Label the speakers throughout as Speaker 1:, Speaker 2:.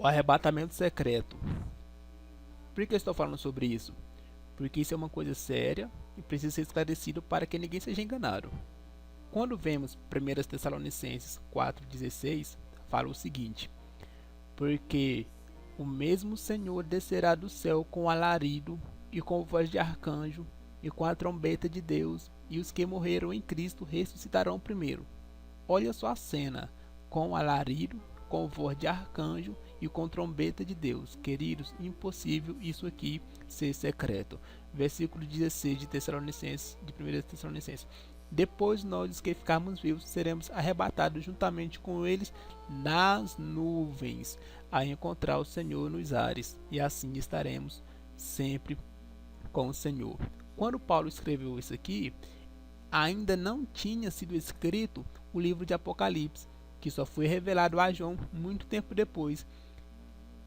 Speaker 1: O arrebatamento secreto. Por que eu estou falando sobre isso? Porque isso é uma coisa séria e precisa ser esclarecido para que ninguém seja enganado. Quando vemos 1 Tessalonicenses 4,16, fala o seguinte: porque o mesmo Senhor descerá do céu com alarido, e com voz de arcanjo, e com a trombeta de Deus, e os que morreram em Cristo ressuscitarão primeiro. Olha só a cena, com alarido, com voz de arcanjo e com trombeta de Deus. Queridos, impossível isso aqui ser secreto. Versículo 16 de Tessalonicenses, de 1 Tessalonicenses. Depois nós, os que ficarmos vivos, seremos arrebatados juntamente com eles nas nuvens, a encontrar o Senhor nos ares, e assim estaremos sempre com o Senhor. Quando Paulo escreveu isso aqui, ainda não tinha sido escrito o livro de Apocalipse, que só foi revelado a João muito tempo depois.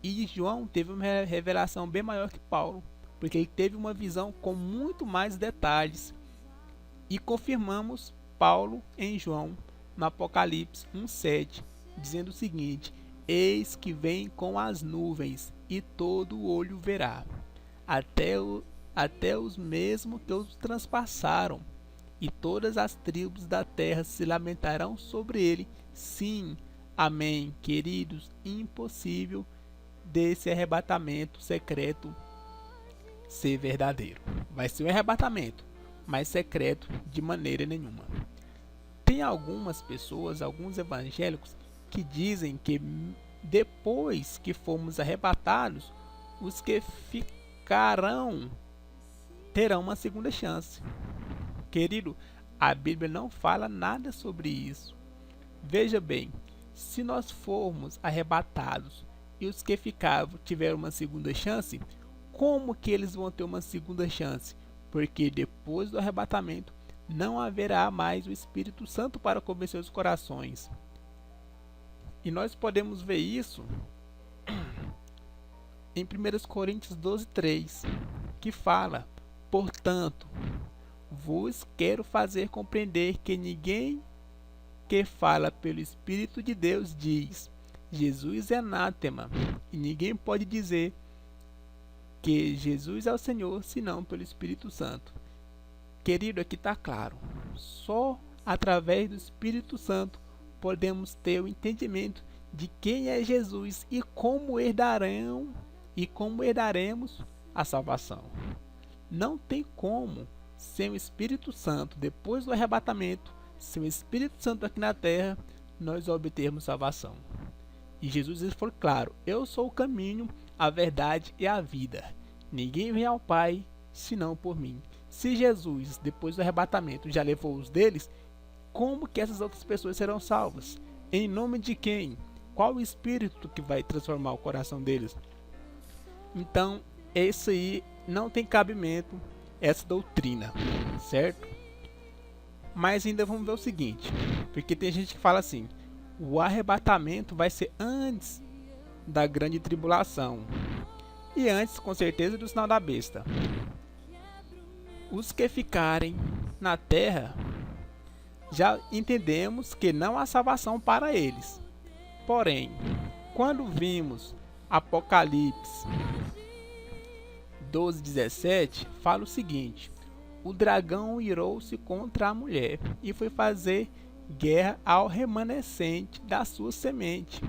Speaker 1: E João teve uma revelação bem maior que Paulo, porque ele teve uma visão com muito mais detalhes. E confirmamos Paulo em João, no Apocalipse 1,7, dizendo o seguinte: eis que vem com as nuvens, e todo o olho verá, até os mesmos que os transpassaram, e todas as tribos da terra se lamentarão sobre ele. Sim, amém, queridos, impossível desse arrebatamento secreto ser verdadeiro. Vai ser um arrebatamento, mas secreto de maneira nenhuma. Tem algumas pessoas, alguns evangélicos, que dizem que depois que formos arrebatados, os que ficarão terão uma segunda chance. Querido, a Bíblia não fala nada sobre isso. Veja bem, se nós formos arrebatados e os que ficavam tiveram uma segunda chance, como que eles vão ter uma segunda chance? Porque depois do arrebatamento não haverá mais o Espírito Santo para convencer os corações. E nós podemos ver isso em 1 Coríntios 12,3, que fala: portanto, vos quero fazer compreender que ninguém que fala pelo Espírito de Deus diz: Jesus é anátema, e ninguém pode dizer que Jesus é o Senhor senão pelo Espírito Santo. Querido, aqui está claro: só através do Espírito Santo podemos ter o entendimento de quem é Jesus e como herdaremos a salvação. Não tem como, sem o Espírito Santo, depois do arrebatamento, sem o Espírito Santo aqui na terra, nós obtermos salvação. E Jesus foi claro: eu sou o caminho, a verdade e a vida. Ninguém vem ao Pai senão por mim. Se Jesus, depois do arrebatamento, já levou os deles, como que essas outras pessoas serão salvas? Em nome de quem? Qual o Espírito que vai transformar o coração deles? Então, isso aí não tem cabimento, essa doutrina, certo? Mas ainda vamos ver o seguinte, porque tem gente que fala assim: o arrebatamento vai ser antes da grande tribulação, e antes, com certeza, do sinal da besta. Os que ficarem na terra, já entendemos que não há salvação para eles. Porém, quando vimos Apocalipse 12,17, fala o seguinte: o dragão irou-se contra a mulher e foi fazer guerra ao remanescente da sua semente,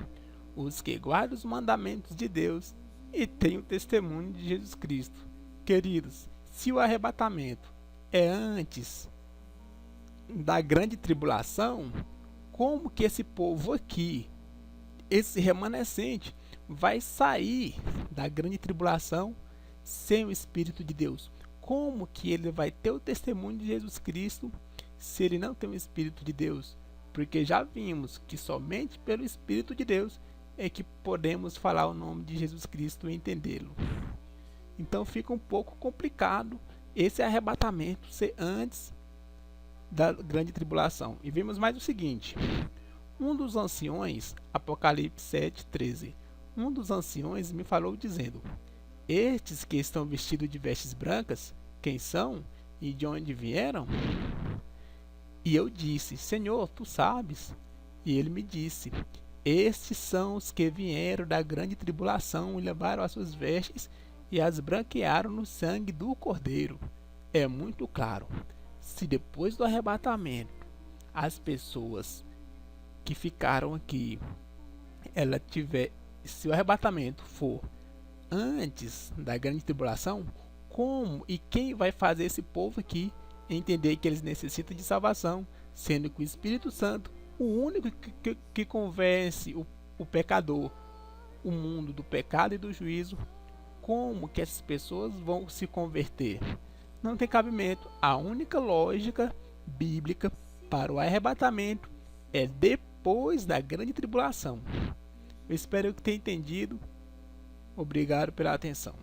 Speaker 1: os que guardam os mandamentos de Deus e têm o testemunho de Jesus Cristo. Queridos, se o arrebatamento é antes da grande tribulação, como que esse povo aqui, esse remanescente, vai sair da grande tribulação sem o Espírito de Deus? Como que ele vai ter o testemunho de Jesus Cristo se ele não tem o Espírito de Deus? Porque já vimos que somente pelo Espírito de Deus é que podemos falar o nome de Jesus Cristo e entendê-lo. Então fica um pouco complicado esse arrebatamento ser antes da grande tribulação. E vemos mais o seguinte: um dos anciões, Apocalipse 7,13, um dos anciões me falou dizendo: estes que estão vestidos de vestes brancas, quem são e de onde vieram? E eu disse: Senhor, tu sabes. E ele me disse: Estes são os que vieram da grande tribulação e levaram as suas vestes e as branquearam no sangue do Cordeiro. É muito claro. Se depois do arrebatamento as pessoas que ficaram aqui, se o arrebatamento for antes da grande tribulação, como e quem vai fazer esse povo aqui entender que eles necessitam de salvação, sendo que o Espírito Santo, o único que convence o pecador, o mundo do pecado e do juízo, como que essas pessoas vão se converter? Não tem cabimento. A única lógica bíblica para o arrebatamento é depois da grande tribulação. Eu espero que tenha entendido. Obrigado pela atenção.